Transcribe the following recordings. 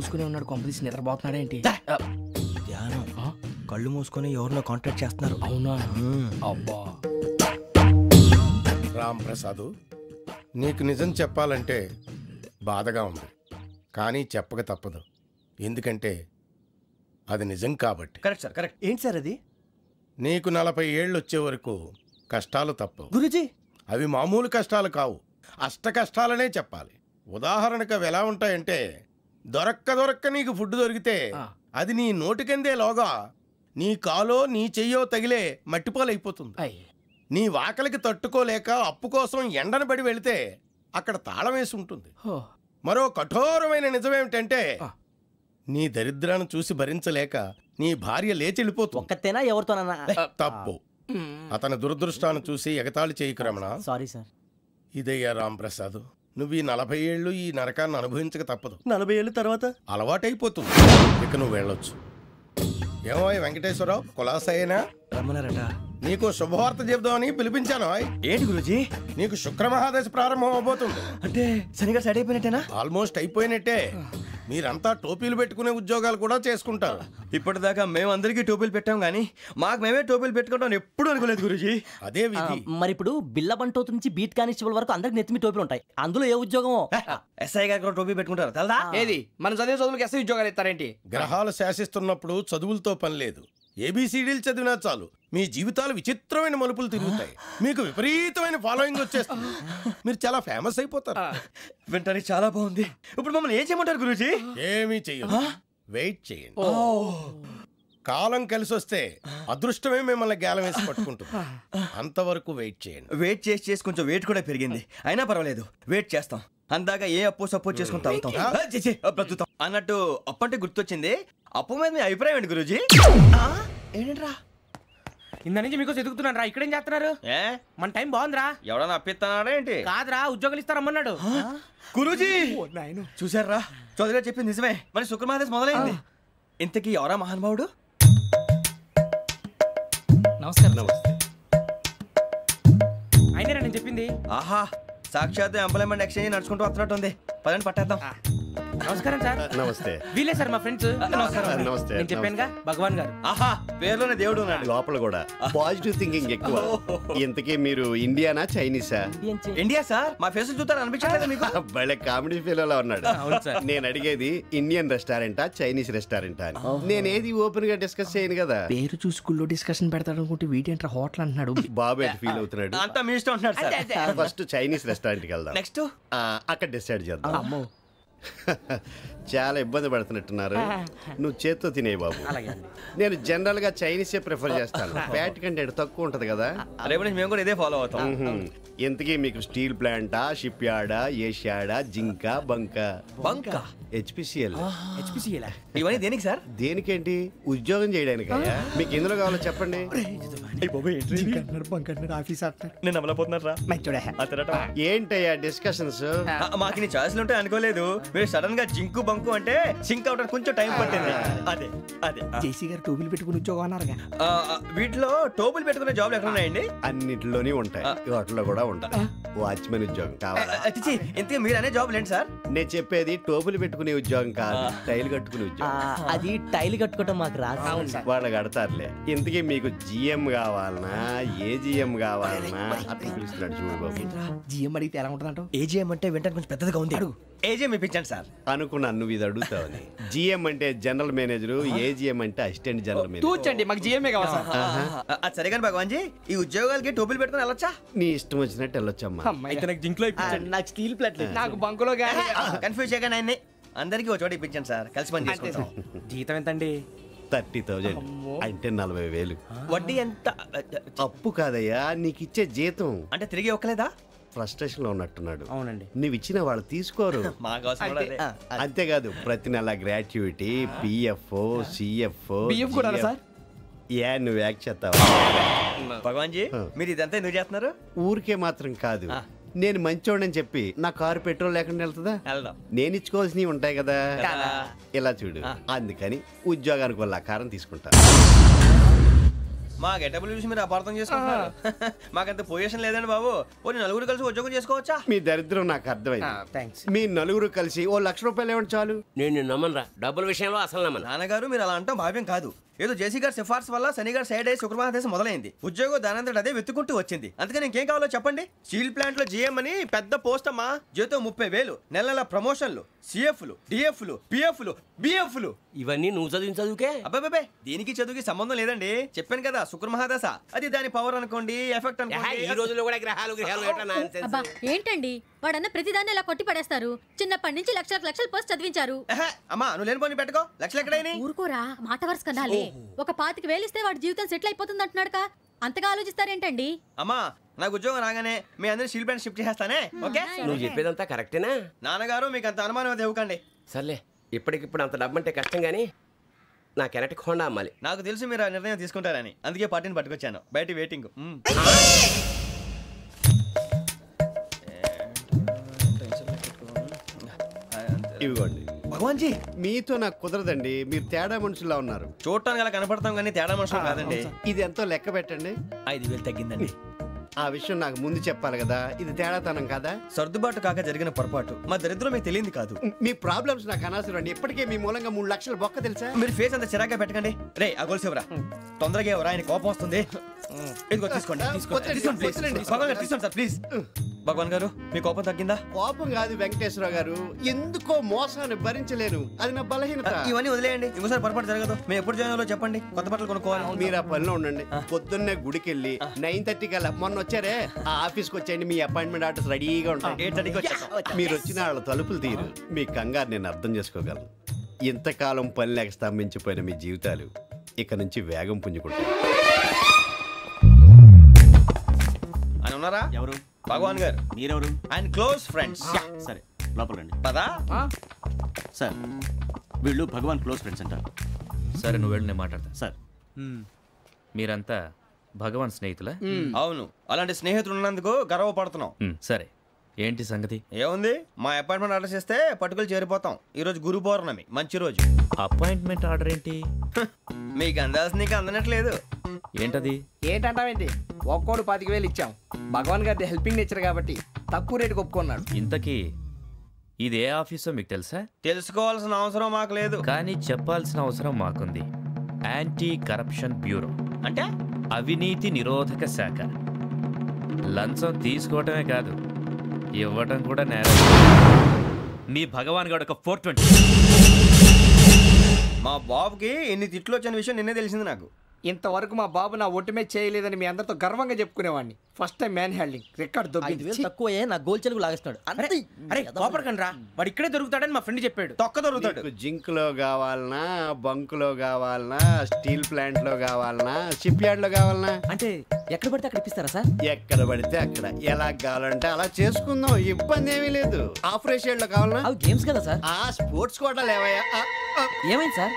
మూసుకుని ఉన్నాడు, కొంపదీసి నిద్రపోతున్నాడేంటి? ధ్యానం. కళ్ళు మూసుకొని ఎవరినో కాంటాక్ట్ చేస్తున్నారు. అవునా? అబ్బా రామ్ ప్రసాద్, నీకు నిజం చెప్పాలంటే బాధగా ఉంది, కానీ చెప్పక తప్పదు. ఎందుకంటే అది నిజం కాబట్టి. Correct sir, correct. ఏంటి సార్ అది? నీకు 40 ఏళ్ళు వచ్చే వరకు కష్టాలు తప్పవు గురూజీ. అవి మామూలు కష్టాలు కావు, అష్ట కష్టాలనే చెప్పాలి. ఉదాహరణకు అవి ఎలా ఉంటాయంటే, దొరక్క నీకు ఫుడ్ దొరికితే అది నీ నోటికందే లోగా నీ కాలో నీ చెయ్యో తగిలే మట్టిపాలైపోతుంది. నీ వాకలికి తట్టుకోలేక అప్పు కోసం ఎండను పడి వెళితే అక్కడ తాళం వేసి ఉంటుంది. మరో కఠోరమైన నిజమేమిటంటే, నీ దరిద్రాన్ని చూసి భరించలేక నీ భార్య లేచి వెళ్ళిపోతుంది. ఒక్కతేనా ఎవరితోనన్నా? తప్పు. అతని దురదృష్టాన్ని చూసి ఎగతాళి చేయకు రమణ. Sorry sir. ఇదయ్యా రాంప్రసాద్, నువ్వు ఈ 40 ఏళ్ళు ఈ నరకాన్ని అనుభవించక తప్పదు. 40 ఏళ్ళ తర్వాత అలవాటైపోతుంది. ఇక నువ్వు వెళ్ళొచ్చు. ఏమో వెంకటేశ్వరరావు, కులాసైనా రమ్మన్నారట. నీకు శుభవార్త చెబుదామని పిలిపించాను. ఏంటి గురూజీ? నీకు శుక్రమహాదశ ప్రారంభం అవబోతుంది. అంటే శనిగా సెట్ అయిపోయినట్టేనా? ఆల్మోస్ట్ అయిపోయినట్టే. మీరంతా టోపీలు పెట్టుకునే ఉద్యోగాలు కూడా చేసుకుంటారు. ఇప్పటిదాకా మేమందరికీ టోపీలు పెట్టాం గానీ మాకు మేమే టోపీలు పెట్టుకుంటాం ఎప్పుడు అనుకోలేదు గురూజీ. అదే విధి. మరి ఇప్పుడు బిల్ల బంటోతు నుంచి బీట్ కానిస్టేబుల్ వరకు అందరికి నెత్తిమి టోపీలు ఉంటాయి. అందులో ఏ ఉద్యోగం? ఎస్ఐ గారు కూడా టోపీ పెట్టుకుంటారు తెలదా? ఏది మన చదివే చదువులకు ఎస్ఐ ఉద్యోగాలు ఇస్తారేంటి? గ్రహాలు శాసిస్తున్నప్పుడు చదువులతో పని లేదు. ఏబిసిడీలు చదివినా చాలు మీ జీవితాలు విచిత్రమైన మలుపులు తిరుగుతాయి. మీకు విపరీతమైన ఫాలోయింగ్ వచ్చేస్తుంది. మీరు చాలా ఫేమస్ అయిపోతారు. వింటానికి చాలా బాగుంది. ఇప్పుడు మమ్మల్ని ఏం చేయమంటారు గురూజీ? ఏమీ చెయ్యదు, వెయిట్ చేయండి. కాలం కలిసి వస్తే అదృష్టమే మిమ్మల్ని గేలం వేసి పట్టుకుంటుంది. అంతవరకు వెయిట్ చేయండి. వెయిట్ చేసి కొంచెం వెయిట్ కూడా పెరిగింది. అయినా పర్వాలేదు, వెయిట్ చేస్తాం. అందాక ఏ అప్పు సపోర్ట్ చేసుకుని తాగుతాం అన్నట్టు. అప్పు అంటే గుర్తొచ్చింది. అప్పు మీద మీ అభిప్రాయం ఏంటి గురూజీ? ఏంటరా ఇంత నుంచి మీకు ఎదుగుతున్నాను రా. ఇక్కడేం చేస్తున్నారు? మన టైం బాగుందిరా. ఎవడన్నా అప్పిస్తున్నాడా ఏంటి? కాదురా, ఉద్యోగాలు ఇస్తారమ్మన్నాడు గురూజీ. చూసారా, చౌదరి గారు చెప్పింది నిజమే. మరి శుక్రమహాదశ మొదలైంది. ఇంతకీ ఎవరా మహానుభావుడు? నమస్కారం. నమస్తే. అయినా నేను చెప్పింది. ఆహా, సాక్షాత్ ఎంప్లాయ్మెంట్ ఎక్స్చేంజ్ నడుచుకుంటూ వస్తున్నట్టు ఉంది. పదండి పట్టేద్దాం. నమస్కారం సార్. నమస్తే. వీలే సార్ మా ఫ్రెండ్స్. నమస్తే. నేను చెప్పానుగా, భగవాన్ గారు. ఆహా, పేర్లోనే దేవుడు ఉన్నాడు. లోపల కూడా పాజిటివ్ థింకింగ్ ఎక్కువ. ఇంతకీ మీరు ఇండియానా చైనీసా? India sir. మా ఫేస్ చూస్తారు అనిపించలేదు మీకు? భలే కామెడీ ఫీల్ అలా ఉన్నాడు. నేను అడిగేది ఇండియన్ రెస్టారెంటా చైనీస్ రెస్టారెంటా అని. నేనేది ఓపెన్ గా డిస్కస్ చేయను కదా. పేరు చూసుకుల్లో డిస్కషన్ పెడతాడు అనుకుంటే వీటేంట్రా హోటల్ అంటున్నాడు. బాబు ఎట్ ఫీల్ అవుతున్నాడు? అంతా మీ ఇష్టం అంటున్నాడు సార్. ఫస్ట్ చైనీస్ రెస్టారెంట్ కి వెళ్దాం. నెక్స్ట్ అక్కడ డిసైడ్ చేద్దాం. చాలా ఇబ్బంది పడుతున్నట్టున్నారు. నువ్వు చేత్తో తినే బాబు. నేను జనరల్ గా చైనీసే ప్రిఫర్ చేస్తాను. ఫ్యాట్ కంటెంట్ తక్కువ ఉంటది కదా. రేపు నుంచి మేము కూడా ఇదే ఫాలో అవుతాం. ఇంతకీ మీకు స్టీల్ ప్లాంటా, షిప్ యార్డా, ఏషియాడా, జింక, బంకా? హెచ్పిసిఎల్. ఇవన్నీ దేనికి సార్? దేనికేంటి? ఉద్యోగం చేయడానికి. మీకు ఎందులో కావాలో చెప్పండి. నేను అమలపోతున్నారా? ఏంటయ్యా డిస్కషన్స్? మాకు నీ ఛాయిస్లు ఉంటాయి అనుకోలేదు. మీరు సడన్ గా జింకు బంకు అంటే సింక్ అవడానికి కొంచెం టైం పట్టింది. అదే అదే జేసీ గారు టోపీలు పెట్టుకుని ఉద్యోగం అన్నారుగా. వీటిలో టోపులు పెట్టుకునే జాబ్లు ఎక్కడ ఉన్నాయండి? అన్నిటిలోనే ఉంటాయి, వాటిలో కూడా ఉంటాయి. వాచ్మెన్ ఉద్యోగం కావాలా? ఇంతకీ మీరు అనే జాబ్ ఏంటి సార్? నేను చెప్పేది టోపులు పెట్టుకునే ఉద్యోగం కాదు, టైల్ కట్టుకునే ఉద్యోగం. అది టైల్ కట్టుకోవటం మాకు రాదు. వాళ్ళు కడతారులే. ఇంతకీ మీకు జిఎం కావాలనా, ఏ జిఎం కావాలనా? అట్లా పిలుస్తున్నాడు చూడు బాబు. జిఎం అడిగితే ఎలా ఉంటుందంట? ఏజిఎం అంటే వింటానికి కొంచెం పెద్దగా ఉంది. ఏజిఎం ఇప్పించండి సార్. అనుకున్నాను నువ్వు ఇది అడుగుతావని. జిఎం అంటే జనరల్ మేనేజర్, ఏజిఎం అంటే అసిస్టెంట్ జనరల్ మేనేజర్. తూచండి, మాకు జిఎంఏ కావాలి సార్. అది సరే కానీ భగవాన్ జీ, ఈ ఉద్యోగాలకి టోపులు పెట్టుకుని వెళ్ళొచ్చా? నీ ఇష్టం వచ్చినట్టు వెళ్ళొచ్చమ్మా. నాకు స్టీల్ ప్లేట్, నాకు బంకులో గానీ కన్ఫ్యూజ్ చేయగానే ఆయన్ని అందరికీ ఒక చోట ఇప్పించండి సార్. కలిసి పని చేసుకుంటాం. జీతం ఎంతండి? 30,000 అంటే 40,000. వడ్డీ ఎంత? అప్పు కాదయ్యా, నీకు ఇచ్చే జీతం. అంటే తిరిగి ఒక్కలేదా? ఫ్రస్ట్రేషన్ లో ఉన్నట్టున్నాడు. అవునండి. నువ్వు ఇచ్చిన వాళ్ళు తీసుకోరు. అంతేకాదు ప్రతి నెల గ్రాట్యుటీ, పిఎఫ్, సిఎఫ్ కూడా సార్. ఏ నువ్వు యాక్ట్ చేస్తావా? భగవాన్ జీ, మీరు ఇదంతా ఎందుకు చేస్తున్నారు? ఊరికే మాత్రం కాదు, నేను మంచోడని చెప్పి నా కారు పెట్రోల్ లేకుండా వెళ్తుందా? నేను ఇచ్చుకోవాల్సినవి ఉంటాయి కదా. ఇలా చూడు, అందుకని ఉద్యోగానికి వాళ్ళ ఆకారం తీసుకుంటా. మా గెటబుల్ చూసి మీరు అపార్థం చేసుకుంటున్నారు. మాకంత పొజిషన్ లేదండి బాబు. పోనీ నలుగురు కలిసి ఉద్యోగం చేసుకోవచ్చా? మీ దరిద్రం నాకు అర్థమైంది. థ్యాంక్స్. మీ నలుగురు కలిసి ఓ ₹1,00,000 ఇవ్వండి చాలు. నేను నమ్మనరా, డబ్బుల విషయంలో అసలు నమ్మను. నాన్నగారు మీరు అలా అంటాం భావ్యం కాదు. ఏదో జేసీ గారి సిఫార్సు వల్ల శని గారు సైడ్ అయ్యి శుక్రమహాదేశం మొదలైంది. ఉద్యోగం దానంతటి అదే వెతుకుంటూ వచ్చింది. అందుకని ఇంకేం కావాలో చెప్పండి. స్టీల్ ప్లాంట్ లో జీఎం అని పెద్ద పోస్ట్ అమ్మా. జీతం 30,000, నెల నెల ప్రమోషన్లు, సిఎఫ్లు, డిఎఫ్లు, పిఎఫ్లు, బిఎఫ్లు. ఇవన్నీ నువ్వు చదివిన చదువుకే. అబ్బాబే దీనికి చదువుకి సంబంధం లేదండి. చెప్పాను కదా శుక్రమహాదశ. అది దాని పవర్ అనుకోండి, ఎఫెక్ట్ అనుకోండి. ఈ రోజుల్లో కూడా గ్రహాలు అబ్బా ఏంటండి వాడన్న ప్రతిదాన్ని ఇలా కొట్టి పడేస్తారు. చిన్నప్పటి నుంచి లక్షలు పోస్ట్ చదివించారు. అమ్మా నువ్వు లేని పోనీ పెట్టుకో. లక్షలు ఎక్కడైనా ఊరుకోరా, మాట వరుస కదాలే. ఒక 25,000 ఇస్తే వాడి జీవితం సెటిల్ అయిపోతుంది అంటున్నాడుగా. అంతగా ఆలోచిస్తారేంటండి? అమ్మా నాకు ఉద్యోగం రాగానే మీ అందరూ స్టీల్ ప్లాంట్ షిఫ్ట్ చేస్తానే. ఓకే నువ్వు చెప్పేదంతా కరెక్టేనా? నాన్నగారు మీకు అంత అనుమానం అది ఇవ్వకండి. సర్లే, ఇప్పటికిప్పుడు అంత డబ్బు అంటే కష్టం కానీ నా కెనటిక్ హోండా అమ్మాలి. నాకు తెలుసు మీరు ఆ నిర్ణయం తీసుకుంటారని, అందుకే పార్టీని పట్టుకొచ్చాను. బయట వెయిటింగ్. ఇవ్వండి. భగవాన్ జీ మీతో నాకు కుదరదండి. మీరు తేడా మనుషుల్లా ఉన్నారు. చూడటానికి అలా కనపడతాం కానీ తేడా మనుషులు కాదండి. ఇది ఎంతో లెక్క పెట్టండి. 5,000 తగ్గిందండి. ఆ విషయం నాకు ముందు చెప్పాలి కదా. ఇది తేడాతనం కదా. సర్దుబాటు కాక జరిగిన పొరపాటు. మా దరిద్రం మీకు తెలియదు కాదు. మీ ప్రాబ్లమ్స్ నాకు అనవసరం అండి. ఇప్పటికే మీ మూలంగా 3 లక్షల బొక్క తెలుసా. మీరు ఫేస్ అంత చిరాగ్గా పెట్టకండి. రే ఆ గొలుసేవరా, తొందరగా ఎవరా, ఆయన కోపం వస్తుంది. ఇదిగో తీసుకోండి. తీసుకోండి ప్లీజ్. భగవాన్ గారు తీసుకోండి సార్ ప్లీజ్. భగవాన్ గారు మీ కోపం తగ్గిందా? కోపం కాదు వెంకటేశ్వర గారు, ఎందుకో మోసాన్ని భరించలేను. అది నా బలహీనత. ఇవన్నీ వదిలేయండి. ఇంకోసారి పొరపాటు జరగదు. మేము ఎప్పుడు జాయిన్ అవ్వాలో చెప్పండి. కొత్త బట్టలు కొనుక్కోవాలి. మీరు ఆ పనిలో ఉండండి. పొద్దున్నే గుడికి వెళ్ళి 9:30 కల్లా, మొన్న వచ్చారే ఆ ఆఫీస్కి వచ్చేయండి. మీ అపాయింట్మెంట్ ఆర్డర్స్ రెడీగా ఉంటాయి. 8:30కి వచ్చేస్తాం. మీరు వచ్చిన వాళ్ళ తలుపులు తీరు. మీ కంగారు నేను అర్థం చేసుకోగలను. ఇంతకాలం పని లేక స్తంభించిపోయిన మీ జీవితాలు ఇక నుంచి వేగం పుంజుకుంటాయి. ఆయన ఉన్నారా? ఎవరు? భగవాన్ గారు. మీరెవరు? ఆయన క్లోజ్ ఫ్రెండ్స్. సరే లోపల రండి. పదా సార్ వీళ్ళు భగవాన్ క్లోజ్ ఫ్రెండ్స్ అంటారు. సరే నువ్వు వెళ్ళి నేను మాట్లాడతా. సార్ మీరంతా భగవాన్ స్నేహితులా? అవును, అలాంటి స్నేహితులు ఉన్నందుకు గర్వపడుతున్నాం. సరే ఏంటి సంగతి? ఏముంది, మా అపాయింట్మెంట్ ఆర్డర్ చేస్తే పట్టుకులు చేరిపోతాం. ఈ రోజు గురు పౌర్ణమి, మంచి రోజు. అపాయింట్మెంట్ ఆర్డర్ ఏంటి? మీకు అందాల్సిన నీకు అందనట్లేదు. ఏంటది? ఏంటంటావేంటి? ఒక్కోడు 25,000 ఇచ్చాం. భగవాన్ గారి హెల్పింగ్ నేచర్ కాబట్టి తక్కువ రేటుకి ఒప్పుకున్నాడు. ఇంతకీ ఇది ఏ ఆఫీసో మీకు తెలుసా? తెలుసుకోవాల్సిన అవసరం మాకు లేదు, కానీ చెప్పాల్సిన అవసరం మాకుంది. యాంటీ కరప్షన్ బ్యూరో అంటే అవినీతి నిరోధక శాఖ. లంచం తీసుకోవటమే కాదు, ఇవ్వటం కూడా నేరం. మీ భగవాన్ గారు ఒక 420. మా బాబుకి ఎన్ని తిట్లు వచ్చిన విషయం నిన్నే తెలిసింది నాకు. ఇంతవరకు మా బాబు నా ఒట్టుమే చేయలేదని మీ అందరితో గర్వంగా చెప్పుకునేవాడిని. First time man handing record 5,000 తక్కువ నా గోల్ చెలుగు లాగేస్తున్నాడు. అరే కోపడకండి రా, వాడు ఇక్కడే దొరుకుతాడని మా ఫ్రెండ్ చెప్పాడు. తొక్క దొరుకుతాడు. మీకు జింక్ లో కావాలనా, బంక్ లో కావాలనా, స్టీల్ ప్లాంట్ లో కావాలనా, షిప్ యార్డ్ లో కావాలనా? అంటే ఎక్కడ పడితే అక్కడ ఇప్పిస్తారా సార్? ఎక్కడ పడితే అక్కడ, ఎలా కావాలంటే అలా చేసుకుందాం. ఇబ్బంది ఏమీ లేదు. ఆపరేషన్ లో కావాలనా? అవి గేమ్స్ కదా సార్. ఆ స్పోర్ట్స్ కోటా లేవయ్యా. ఏమైంది సార్?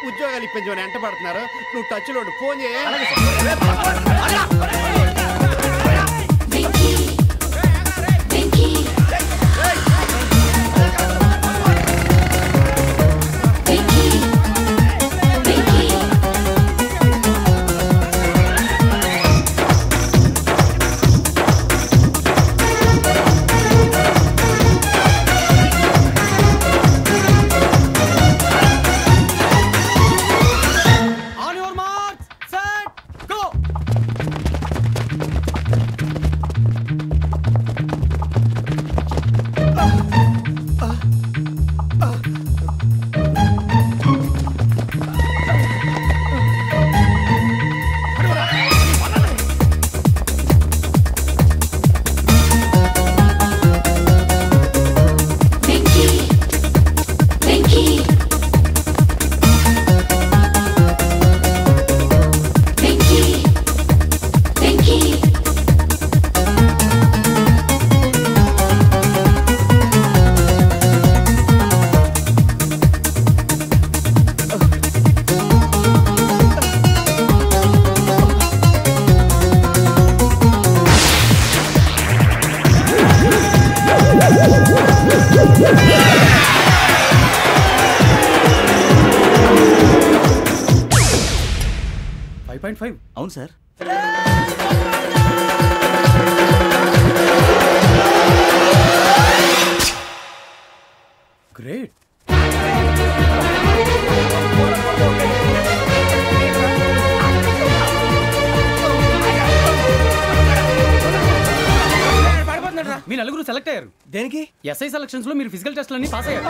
ఉద్యోగాలు ఇప్పించమని ఎంట పడుతున్నారు. నువ్వు టచ్ లో ఫోన్ చేయ. 2.5. అవును సార్. గ్రేట్. మీ నలుగురు సెలెక్ట్ అయ్యారు. దేనికి? ఎస్ఐ సెలక్షన్స్ లో మీరు ఫిజికల్ టెస్ట్లన్నీ పాస్ అయ్యారు.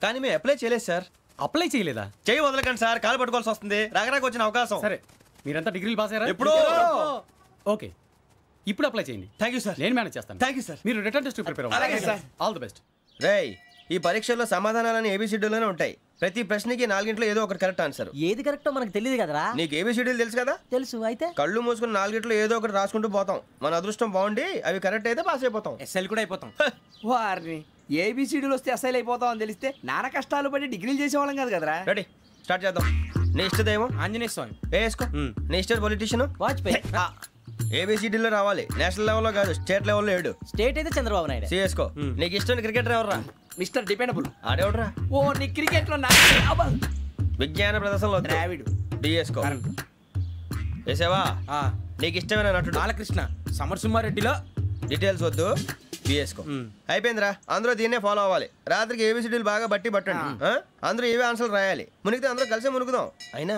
కానీ మేము అప్లై చేయలేదు సార్. అప్లై చేయలేదా? చేయి వదలకండి సార్, కాలు పట్టుకోవాల్సి వస్తుంది. రాగరాకు వచ్చిన అవకాశం. సరే, మీరంతా డిగ్రీలు పాస్ అయ్యారా? ఎప్పుడో. ఓకే, ఇప్పుడు అప్లై చేయండి. Thank you sir. నేను మేనేజ్ చేస్తాను. Thank you sir. మీరు రిటర్న్ టెస్ట్ ప్రిపేర్ అలాగే సార్. All the best. రేయ్, ఈ పరీక్షల్లో సమాధానాలని ఏబిసిడీలోనే ఉంటాయి. ప్రతి ప్రశ్నకి 4 ఏదో ఒకటి కరెక్ట్ ఆన్సర్. ఏది కరెక్టో మనకు తెలియదు కదరా. నీకు ఏబిసిడీలు తెలుసు కదా? తెలుసు. అయితే కళ్ళు మూసుకుని 4 ఏదో ఒకటి రాసుకుంటూ పోతాం. మన అదృష్టం బాగుండి అవి కరెక్ట్ అయితే పాస్ అయిపోతాం. ఎస్ఎల్ కూడా అయిపోతాం. వారిని ఏబిసిడీలు వస్తే ఎస్ఐలు అయిపోతాం అని తెలిస్తే నాన్న కష్టాలు పడి డిగ్రీలు చేసేవాళ్ళం కాదు కదరా. రెడీ, స్టార్ట్ చేద్దాం. నీ ఇష్టదేమో ఆంజనేయ స్వామి. వేసుకో. నీ ఇష్ట పొలిటీషియన్ వాజ్పేయి. ఏబిసిడీలో రావాలి. నేషనల్ లెవెల్లో కాదు, స్టేట్ లెవెల్లో 7. స్టేట్ అయితే చంద్రబాబు నాయుడు. సిఎస్కో. నీకు ఇష్టం క్రికెటర్ ఎవర్రా? Mister dependable. ఆడేవడరా? ఓ నీ క్రికెట్ లో విజ్ఞాన ప్రదర్శనలో ద్రావిడు. డిఎస్కో. వేసావా? నీకు ఇష్టమైన నటుడు? బాలకృష్ణ. సమర్సుమారెడ్డిలో డీటెయిల్స్ వద్దు, బిఎస్కో. అయిపోయిందిరా. అందరూ దీన్నే ఫాలో అవ్వాలి. రాత్రికి ఏబిసిడీలు బాగా బట్టి పట్టండి. అందరూ ఏవే ఆన్సర్లు రాయాలి. మునిగితే అందరూ కలిసి మునుగుదాం. అయినా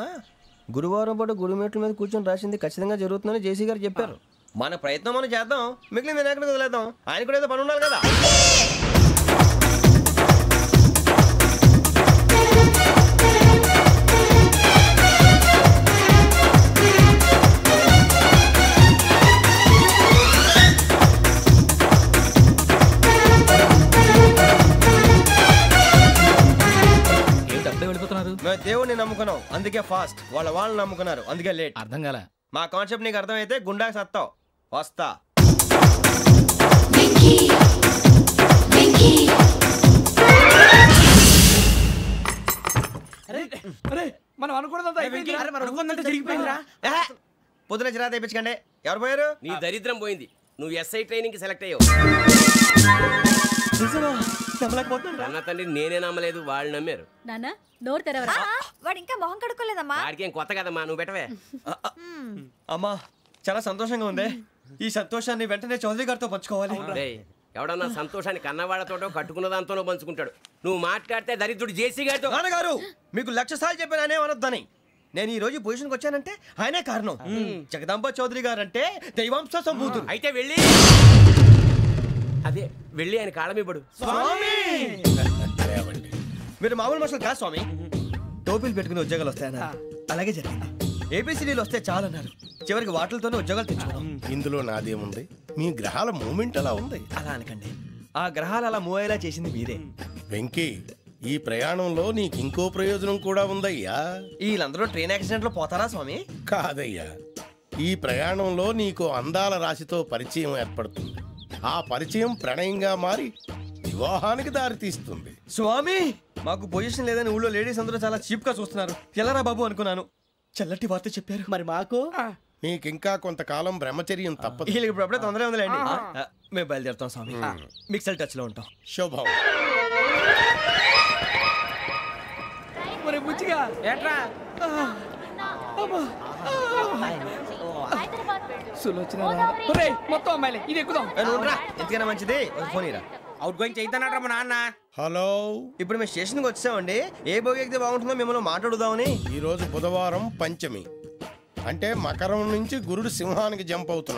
గురువారం పాటు గురుమేట్ల మీద కూర్చొని రాసింది ఖచ్చితంగా జరుగుతుందని జేసీ గారు చెప్పారు. మన ప్రయత్నం మనం చేద్దాం, మిగిలింది నేను ఎక్కడికి వదిలేద్దాం. ఆయన కూడా ఏదో పని ఉండాలి కదా. మేము దేవుడిని నమ్ముకున్నాం, అందుకే ఫాస్ట్. వాళ్ళు నమ్ముకున్నారు, అందుకే లేట్. అర్థం కాల. మా కాన్సెప్ట్ నీకు అర్థమైతే గుండాకి సత్తావు. వస్తా. మనం అనుకున్నదంతా జరిగిపోయిందిరా. పొద్దున చిరా తెప్పించకండి. ఎవరు పోయారు? నీ దరిద్రం పోయింది. నువ్వు ఎస్ఐ ట్రైనింగ్ కి సెలెక్ట్ అయ్యావు. అన్న తండ్రి నేనే నమ్మలేదు, వాళ్ళు నమ్మారు. నాన్న నోరు తెరవరా. వాడు ఇంకా మొహం కడుక్కోలేదమ్మా. వాడికి ఏం కొత్త కదమ్మా, నువ్వు పెట్టవే. అమ్మా, చాలా సంతోషంగా ఉంది. ఈ సంతోషాన్ని వెంటనే చౌదరి గారితో పంచుకోవాలి. డేయ్, ఎవడన్నా సంతోషాన్ని కన్నవాళ్లతోటో కట్టుకున్న దాంతోనో పంచుకుంటాడు. నువ్వు మాట్లాడితే దరిద్రుడు జేసీ గారితో. నాన్నగారు, మీకు 1,00,000 సార్లు చెప్పాను అనే అనొద్దని. నేను ఈ రోజు పొజిషన్కి వచ్చానంటే ఆయనే కారణం. జగదాంబ చౌదరి గారు అంటే దైవాంశ సంభూతుడు. అయితే వెళ్ళి అదే వెళ్ళి ఆయన కాళ్ళమివ్వడు. మీరు మామూలు మనుషులు కాదు స్వామి. టోపీలు పెట్టుకుని ఉద్యోగాలు వస్తాయన్నారు, అలాగే జరిగింది. ఏబిసిడీలు వస్తే చాలన్నారు, చివరికి వాటిలతోనే ఉద్యోగాలు తెచ్చుకున్నాం. ఇందులో నాదేముంది? మీ గ్రహాల మూమెంట్ అలా ఉంది. అలా అనకండి, ఆ గ్రహాలు అలా మూవ్ అయ్యేలా చేసింది మీరే. వెంకీ, ఈ ప్రయాణంలో నీకు ఇంకో ప్రయోజనం కూడా ఉందయ్యా. వీళ్ళందరూ ట్రైన్ యాక్సిడెంట్ లో పోతారా స్వామి? కాదయ్యా, ఈ ప్రయాణంలో నీకు అందాల రాశితో పరిచయం ఏర్పడుతుంది. ఆ పరిచయం ప్రణయంగా మారి వివాహానికి దారితీస్తుంది. స్వామి, మాకు పొజిషన్ లేదని ఊళ్ళో లేడీస్ అందరూ చాలా చీప్ గా చూస్తున్నారు. ఎలారా బాబు అనుకున్నాను. చల్లటి వార్త చెప్పారు. మరి మాకు నీకింకా కొంతకాలం బ్రహ్మచర్యం తప్పదు. వీళ్ళకి ఇప్పుడు అప్పుడే తొందరగా ఉందిలేండి. మేము బయలుదేరుతాం స్వామి. మిక్సెల్ టచ్ లో ఉంటాం. శుభం. మొత్తం అమ్మాయిలే, ఇది ఎక్కుదాం. ఎందుకైనా మంచిది ఫోన్ ఇరా. అవుట్ గోయింగ్ చేద్దానట్రా మా నాన్న. హలో, ఇప్పుడు మేము స్టేషన్కి వచ్చామండి. ఏ బోగి ఎక్కితే బాగుంటుందో మిమ్మల్ని మాట్లాడుదామని. ఈరోజు బుధవారం పంచమి, అంటే మకరం నుంచి గురుడు సింహానికి జంప్ అవుతున్నాడు.